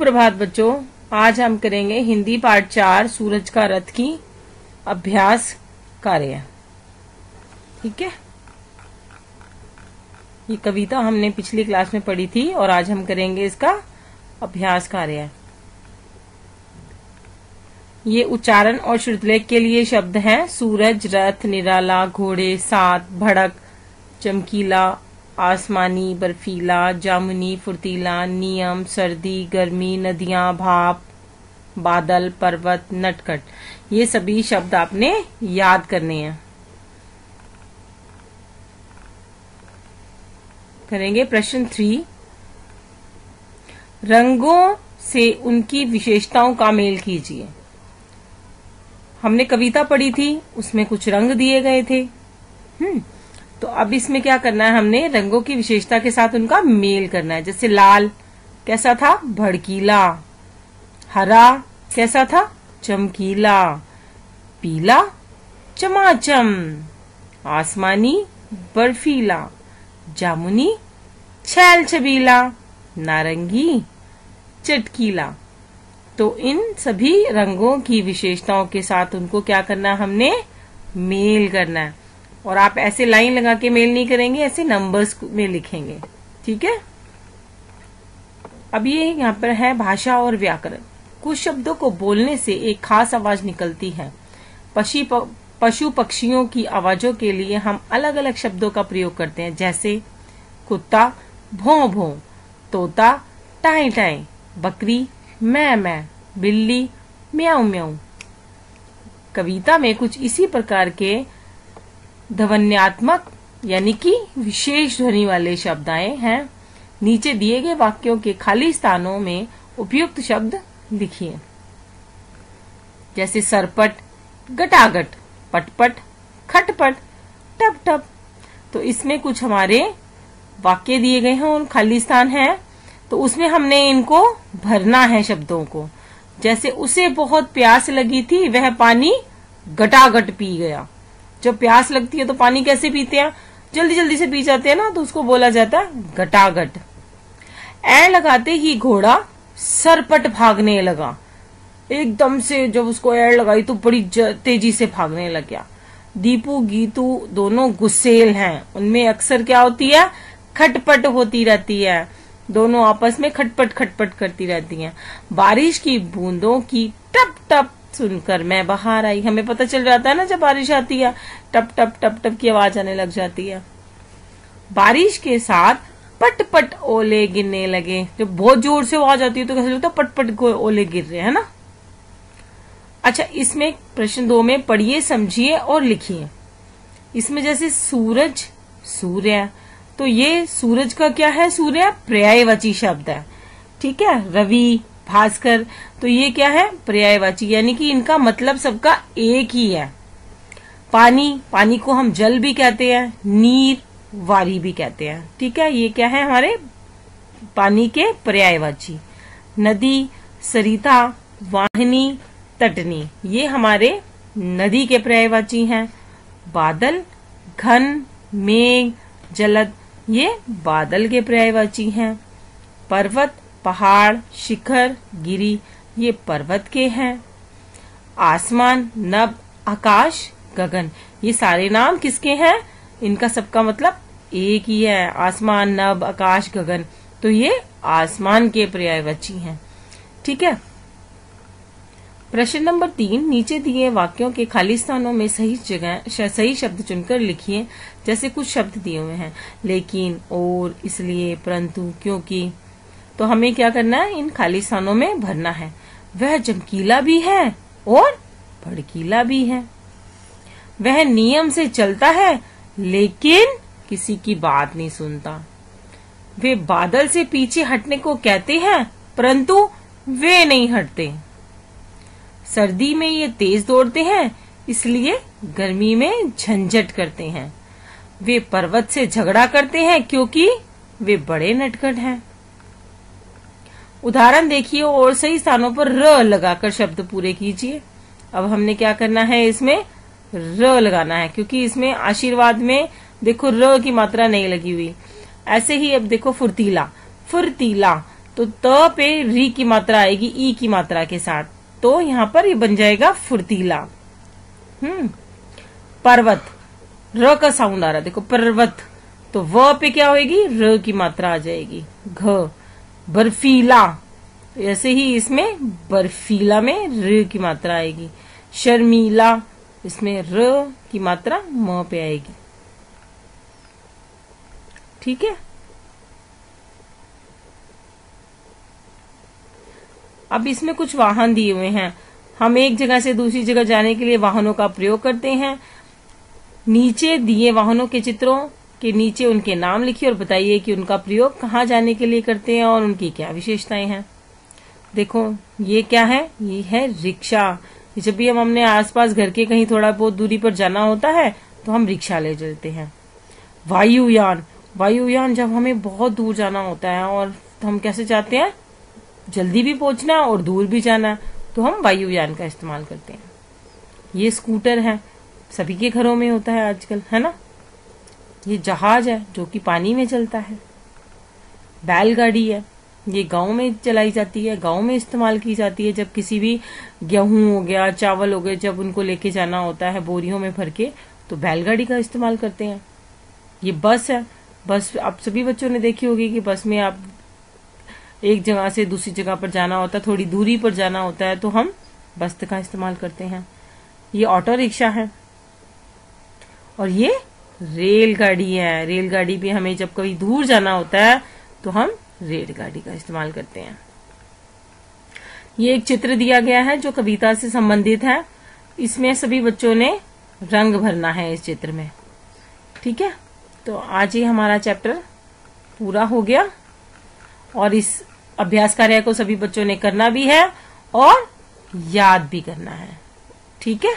सुप्रभात बच्चों, आज हम करेंगे हिंदी पाठ 4 सूरज का रथ की अभ्यास कार्य। ठीक है, ये कविता हमने पिछली क्लास में पढ़ी थी और आज हम करेंगे इसका अभ्यास कार्य। ये उच्चारण और श्रुतलेख के लिए शब्द हैं सूरज, रथ, निराला, घोड़े, सात, भड़क, चमकीला, आसमानी, बर्फीला, जामुनी, फुर्तीला, नियम, सर्दी, गर्मी, नदियां, भाप, बादल, पर्वत, नटखट। ये सभी शब्द आपने याद करने हैं। करेंगे प्रश्न 3। रंगों से उनकी विशेषताओं का मेल कीजिए। हमने कविता पढ़ी थी, उसमें कुछ रंग दिए गए थे। तो अब इसमें क्या करना है, हमने रंगों की विशेषता के साथ उनका मेल करना है। जैसे लाल कैसा था, भड़कीला। हरा कैसा था, चमकीला। पीला चमाचम। आसमानी बर्फीला। जामुनी छैल छबीला। नारंगी चटकीला। तो इन सभी रंगों की विशेषताओं के साथ उनको क्या करना है, हमने मेल करना है। और आप ऐसे लाइन लगा के मेल नहीं करेंगे, ऐसे नंबर्स में लिखेंगे। ठीक है, अब ये यहाँ पर है भाषा और व्याकरण। कुछ शब्दों को बोलने से एक खास आवाज निकलती है। पशु पक्षियों की आवाजों के लिए हम अलग अलग शब्दों का प्रयोग करते हैं, जैसे कुत्ता भौं भौं, तोता टाई टाई, बकरी मैं मैं, बिल्ली म्याऊ म्याऊ। कविता में कुछ इसी प्रकार के ध्वन्यात्मक यानी कि विशेष ध्वनि वाले शब्द आए हैं। नीचे दिए गए वाक्यों के खाली स्थानों में उपयुक्त शब्द लिखिए। जैसे सरपट, गटागट, पटपट, खटपट, टप टप। तो इसमें कुछ हमारे वाक्य दिए गए हैं और खाली स्थान है, तो उसमें हमने इनको भरना है शब्दों को। जैसे उसे बहुत प्यास लगी थी, वह पानी गटागट पी गया। जब प्यास लगती है तो पानी कैसे पीते हैं, जल्दी जल्दी से पी जाते हैं ना, तो उसको बोला जाता है गटागट। ऐ लगाते ही घोड़ा सरपट भागने लगा। एकदम से जब उसको ऐ लगाई तो बड़ी तेजी से भागने लग गया। दीपू गीतू दोनों गुस्सेल हैं, उनमें अक्सर क्या होती है, खटपट होती रहती है। दोनों आपस में खटपट खटपट करती रहती हैं। बारिश की बूंदों की टप टप सुनकर मैं बाहर आई। हमें पता चल जाता है ना, जब बारिश आती है टप टप टप टप की आवाज आने लग जाती है। बारिश के साथ पट पट ओले गिरने लगे। जब बहुत जोर से आवाज आती है तो कैसे लगता है, पट पट ओले गिर रहे हैं ना। अच्छा, इसमें प्रश्न 2 में पढ़िए, समझिए और लिखिए। इसमें जैसे सूरज, सूर्य, तो ये सूरज का क्या है, सूर्य पर्यायवाची शब्द है। ठीक है, रवि, भास्कर, तो ये क्या है, पर्यायवाची, यानी कि इनका मतलब सबका एक ही है। पानी, पानी को हम जल भी कहते हैं, नीर वारी भी कहते हैं। ठीक है, ये क्या है, हमारे पानी के पर्यायवाची। नदी, सरिता, वाहिनी, तटनी, ये हमारे नदी के पर्यायवाची हैं। बादल, घन, मेघ, जलद, ये बादल के पर्यायवाची हैं। पर्वत, पहाड़, शिखर, गिरी, ये पर्वत के हैं। आसमान, नभ, आकाश, गगन, ये सारे नाम किसके हैं, इनका सबका मतलब एक ही है। आसमान, नभ, आकाश, गगन, तो ये आसमान के पर्यायवाची हैं। ठीक है, प्रश्न नंबर 3, नीचे दिए वाक्यों के खाली स्थानों में सही शब्द चुनकर लिखिए। जैसे कुछ शब्द दिए हुए हैं, लेकिन, और, इसलिए, परंतु, क्योंकि। तो हमें क्या करना है, इन खाली स्थानों में भरना है। वह चमकीला भी है और भड़कीला भी है। वह नियम से चलता है लेकिन किसी की बात नहीं सुनता। वे बादल से पीछे हटने को कहते हैं परंतु वे नहीं हटते। सर्दी में ये तेज दौड़ते हैं, इसलिए गर्मी में झंझट करते हैं। वे पर्वत से झगड़ा करते हैं क्योंकि वे बड़े नटखट हैं। उदाहरण देखिए और सही स्थानों पर र लगाकर शब्द पूरे कीजिए। अब हमने क्या करना है, इसमें र लगाना है, क्योंकि इसमें आशीर्वाद में देखो र की मात्रा नहीं लगी हुई। ऐसे ही अब देखो फुर्तीला, फुर्तीला, तो त पे री की मात्रा आएगी ई की मात्रा के साथ, तो यहाँ पर ये बन जाएगा फुर्तीला। पर्वत, र का साउंड आ रहा है, देखो पर्वत, तो व पे क्या होगी, र की मात्रा आ जाएगी। घ, बर्फीला, तो ऐसे ही इसमें बर्फीला में र की मात्रा आएगी। शर्मीला, इसमें र की मात्रा म पे आएगी। ठीक है। अब इसमें कुछ वाहन दिए हुए हैं, हम एक जगह से दूसरी जगह जाने के लिए वाहनों का प्रयोग करते हैं। नीचे दिए वाहनों के चित्रों के नीचे उनके नाम लिखिए और बताइए कि उनका प्रयोग कहाँ जाने के लिए करते हैं और उनकी क्या विशेषताएं हैं। देखो ये क्या है, ये है रिक्शा। जब भी हम अपने आसपास घर के कहीं थोड़ा बहुत दूरी पर जाना होता है तो हम रिक्शा ले चलते हैं। वायुयान, वायुयान जब हमें बहुत दूर जाना होता है और हम कैसे चाहते हैं, जल्दी भी पहुंचना है और दूर भी जाना है, तो हम वायुयान का इस्तेमाल करते हैं। ये स्कूटर है, सभी के घरों में होता है आजकल, है ना। ये जहाज है जो कि पानी में चलता है। बैलगाड़ी है, ये गांव में चलाई जाती है, गांव में इस्तेमाल की जाती है। जब किसी भी गेहूं हो गया, चावल हो गए, जब उनको लेके जाना होता है बोरियों में भर के, तो बैलगाड़ी का इस्तेमाल करते हैं। ये बस है, बस आप सभी बच्चों ने देखी होगी कि बस में आप एक जगह से दूसरी जगह पर जाना होता है, थोड़ी दूरी पर जाना होता है, तो हम बस का इस्तेमाल करते हैं। ये ऑटो रिक्शा है और ये रेलगाड़ी है। रेलगाड़ी भी हमें जब कभी दूर जाना होता है तो हम रेलगाड़ी का इस्तेमाल करते हैं। ये एक चित्र दिया गया है जो कविता से संबंधित है। इसमें सभी बच्चों ने रंग भरना है इस चित्र में। ठीक है, तो आज ही हमारा चैप्टर पूरा हो गया और इस अभ्यास कार्य को सभी बच्चों ने करना भी है और याद भी करना है। ठीक है।